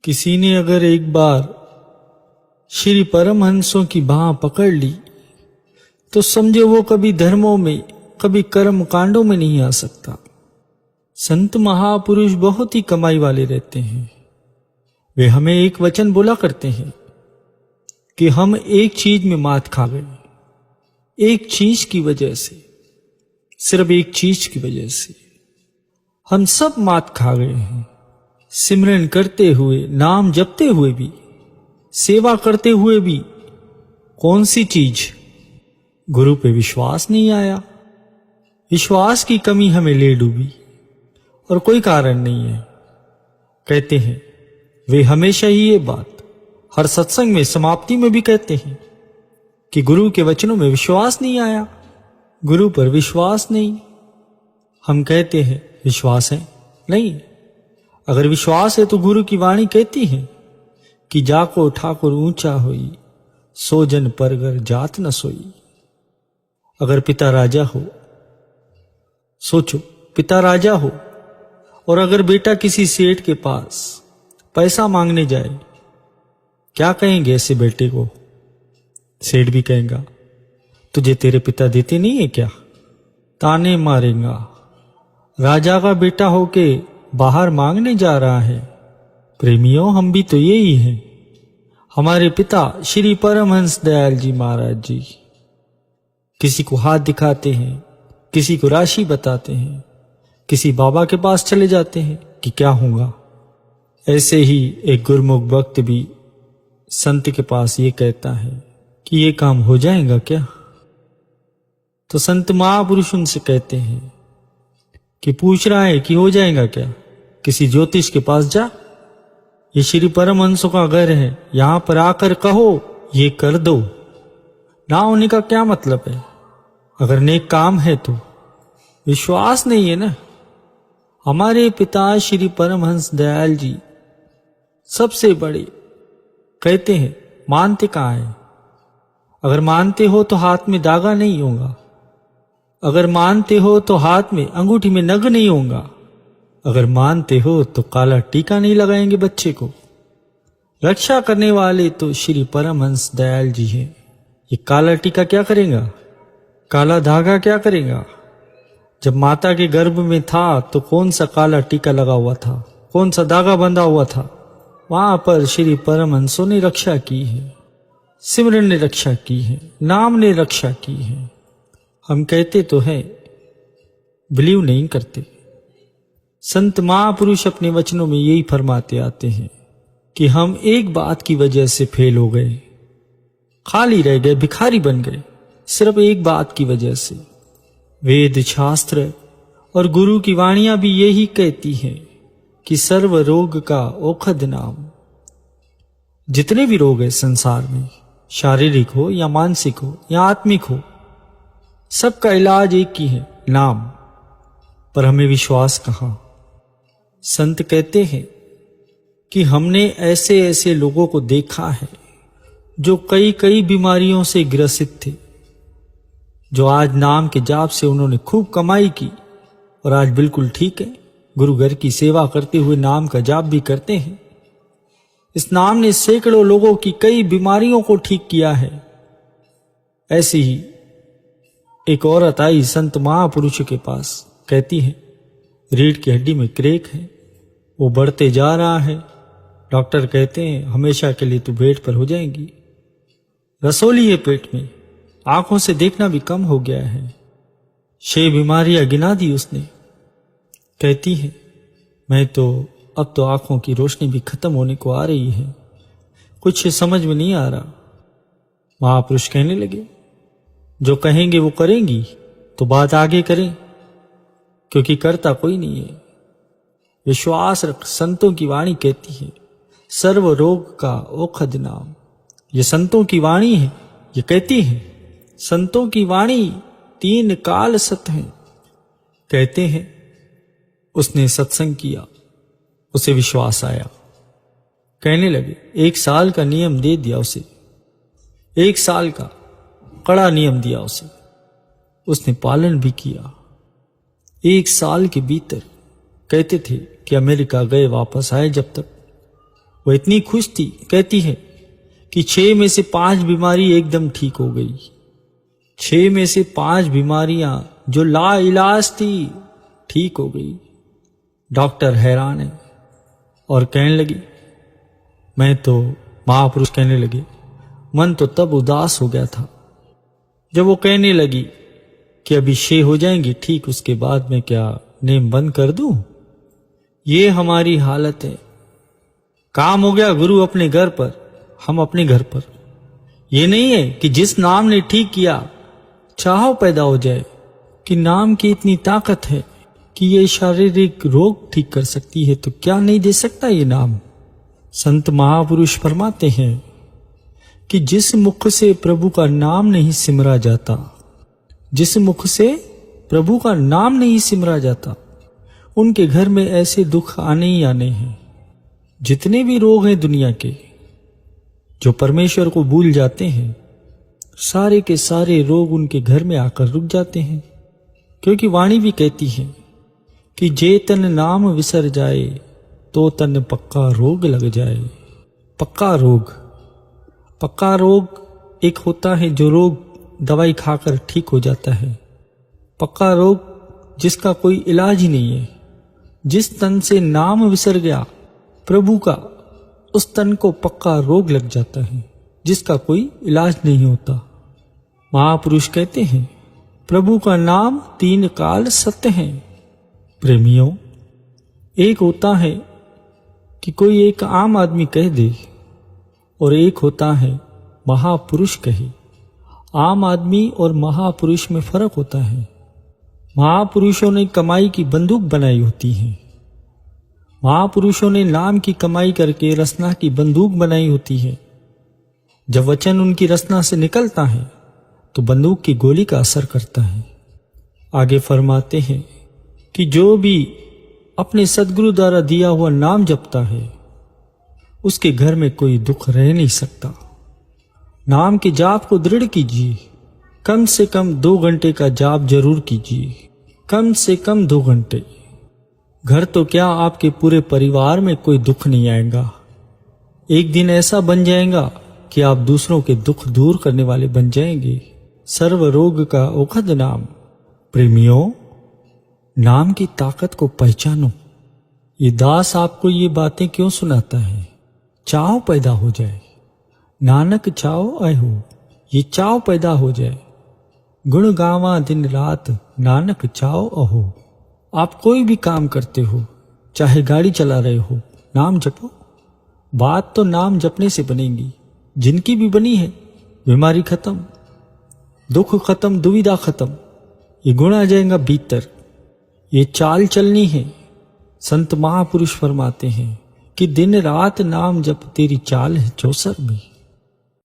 किसी ने अगर एक बार श्री परमहंसों की बाह पकड़ ली तो समझो वो कभी धर्मों में, कभी कर्म कांडों में नहीं आ सकता। संत महापुरुष बहुत ही कमाई वाले रहते हैं। वे हमें एक वचन बोला करते हैं कि हम एक चीज में मात खा गए, एक चीज की वजह से, सिर्फ एक चीज की वजह से हम सब मात खा गए हैं। सिमरन करते हुए, नाम जपते हुए भी, सेवा करते हुए भी कौन सी चीज? गुरु पे विश्वास नहीं आया। विश्वास की कमी हमें ले डूबी और कोई कारण नहीं है। कहते हैं वे हमेशा ही ये बात हर सत्संग में समाप्ति में भी कहते हैं कि गुरु के वचनों में विश्वास नहीं आया, गुरु पर विश्वास नहीं। हम कहते हैं विश्वास है, नहीं। अगर विश्वास है तो गुरु की वाणी कहती है कि जाको ठाकुर ऊंचा होई, सो जन परगर जात न सोई। अगर पिता राजा हो, सोचो पिता राजा हो और अगर बेटा किसी सेठ के पास पैसा मांगने जाए, क्या कहेंगे ऐसे बेटे को? सेठ भी कहेगा तुझे तेरे पिता देते नहीं है क्या? ताने मारेगा। राजा का बेटा होके बाहर मांगने जा रहा है। प्रेमियों, हम भी तो यही हैं। हमारे पिता श्री परमहंस दयाल जी महाराज जी किसी को हाथ दिखाते हैं, किसी को राशि बताते हैं, किसी बाबा के पास चले जाते हैं कि क्या होगा। ऐसे ही एक गुरमुख भक्त भी संत के पास ये कहता है कि ये काम हो जाएगा क्या? तो संत महापुरुष उनसे कहते हैं कि पूछ रहा है कि हो जाएगा क्या? किसी ज्योतिष के पास जा, ये श्री परमहंसों का घर है, यहां पर आकर कहो ये कर दो। ना होने का क्या मतलब है? अगर नेक काम है तो विश्वास नहीं है ना। हमारे पिता श्री परमहंस दयाल जी सबसे बड़े कहते हैं मानते कहाँ है? अगर मानते हो तो हाथ में धागा नहीं होगा, अगर मानते हो तो हाथ में अंगूठी में नग नहीं होगा, अगर मानते हो तो काला टीका नहीं लगाएंगे बच्चे को। रक्षा करने वाले तो श्री परमहंस दयाल जी हैं। ये काला टीका क्या करेगा? काला धागा क्या करेगा? जब माता के गर्भ में था तो कौन सा काला टीका लगा हुआ था, कौन सा धागा बंधा हुआ था? वहां पर श्री परमहंसों ने रक्षा की है, सिमरन ने रक्षा की है, नाम ने रक्षा की है। हम कहते तो हैं, बिलीव नहीं करते। संत महापुरुष अपने वचनों में यही फरमाते आते हैं कि हम एक बात की वजह से फेल हो गए, खाली रह गए, भिखारी बन गए, सिर्फ एक बात की वजह से। वेद शास्त्र और गुरु की वाणियां भी यही कहती हैं कि सर्व रोग का औषध नाम। जितने भी रोग है संसार में, शारीरिक हो या मानसिक हो या आत्मिक हो, सबका इलाज एक ही है, नाम। पर हमें विश्वास कहाँ? संत कहते हैं कि हमने ऐसे ऐसे लोगों को देखा है जो कई कई बीमारियों से ग्रसित थे, जो आज नाम के जाप से उन्होंने खूब कमाई की और आज बिल्कुल ठीक है, गुरु घर की सेवा करते हुए नाम का जाप भी करते हैं। इस नाम ने सैकड़ों लोगों की कई बीमारियों को ठीक किया है। ऐसी ही एक औरत आई संत महापुरुष के पास, कहती है रीढ़ की हड्डी में क्रैक है, वो बढ़ते जा रहा है। डॉक्टर कहते हैं हमेशा के लिए तू बेड पर हो जाएंगी। रसोली है पेट में, आंखों से देखना भी कम हो गया है। 6 बीमारियां गिना दी उसने। कहती है मैं तो अब तो आंखों की रोशनी भी खत्म होने को आ रही है, कुछ समझ में नहीं आ रहा। महापुरुष कहने लगे जो कहेंगे वो करेंगी तो बात आगे करें, क्योंकि करता कोई नहीं है। विश्वास रख, संतों की वाणी कहती है सर्व रोग का औषध नाम। ये संतों की वाणी है, ये कहती है। संतों की वाणी 3 काल सत है। कहते हैं उसने सत्संग किया, उसे विश्वास आया। कहने लगे 1 साल का नियम दे दिया उसे, 1 साल का कड़ा नियम दिया उसे, उसने पालन भी किया। 1 साल के भीतर कहते थे कि अमेरिका गए वापस आए जब तक वो इतनी खुश थी, कहती है कि 6 में से 5 बीमारी एकदम ठीक हो गई। 6 में से 5 बीमारियां जो लाइलाज थी ठीक हो गई। डॉक्टर हैरान है और कहने लगी, महापुरुष कहने लगे, मन तो तब उदास हो गया था जब वो कहने लगी कि अभी 6 हो जाएंगी ठीक, उसके बाद मैं क्या नेम बंद कर दूं? ये हमारी हालत है। काम हो गया गुरु अपने घर पर, हम अपने घर पर। ये नहीं है कि जिस नाम ने ठीक किया चाहो पैदा हो जाए, कि नाम की इतनी ताकत है कि ये शारीरिक रोग ठीक कर सकती है, तो क्या नहीं दे सकता ये नाम? संत महापुरुष फरमाते हैं कि जिस मुख से प्रभु का नाम नहीं सिमरा जाता, जिस मुख से प्रभु का नाम नहीं सिमरा जाता, उनके घर में ऐसे दुख आने ही आने हैं। जितने भी रोग हैं दुनिया के, जो परमेश्वर को भूल जाते हैं, सारे के सारे रोग उनके घर में आकर रुक जाते हैं। क्योंकि वाणी भी कहती है कि जे तन नाम विसर जाए तो तन पक्का रोग लग जाए। पक्का रोग एक होता है जो रोग दवाई खाकर ठीक हो जाता है। पक्का रोग जिसका कोई इलाज ही नहीं है। जिस तन से नाम विसर गया प्रभु का, उस तन को पक्का रोग लग जाता है जिसका कोई इलाज नहीं होता। महापुरुष कहते हैं प्रभु का नाम 3 काल सत्य है। प्रेमियों, एक होता है कि कोई एक आम आदमी कह दे और एक होता है महापुरुष कहे। आम आदमी और महापुरुष में फर्क होता है। महापुरुषों ने कमाई की बंदूक बनाई होती है। महापुरुषों ने नाम की कमाई करके रसना की बंदूक बनाई होती है। जब वचन उनकी रसना से निकलता है तो बंदूक की गोली का असर करता है। आगे फरमाते हैं कि जो भी अपने सद्गुरु द्वारा दिया हुआ नाम जपता है उसके घर में कोई दुख रह नहीं सकता। नाम के जाप को दृढ़ कीजिए। कम से कम 2 घंटे का जाप जरूर कीजिए। कम से कम 2 घंटे। घर तो क्या, आपके पूरे परिवार में कोई दुख नहीं आएगा। एक दिन ऐसा बन जाएगा कि आप दूसरों के दुख दूर करने वाले बन जाएंगे। सर्व रोग का औषध नाम। प्रेमियों, नाम की ताकत को पहचानो। ये दास आपको ये बातें क्यों सुनाता है? चाव पैदा हो जाए। नानक चाव अहो, ये चाव पैदा हो जाए। गुण गावा दिन रात, नानक चाव अहो। आप कोई भी काम करते हो, चाहे गाड़ी चला रहे हो, नाम जपो। बात तो नाम जपने से बनेगी। जिनकी भी बनी है, बीमारी खत्म, दुख खत्म, दुविधा खत्म। ये गुण आ जाएगा भीतर। ये चाल चलनी है। संत महापुरुष फरमाते हैं कि दिन रात नाम जप तेरी चाल है चौसर में।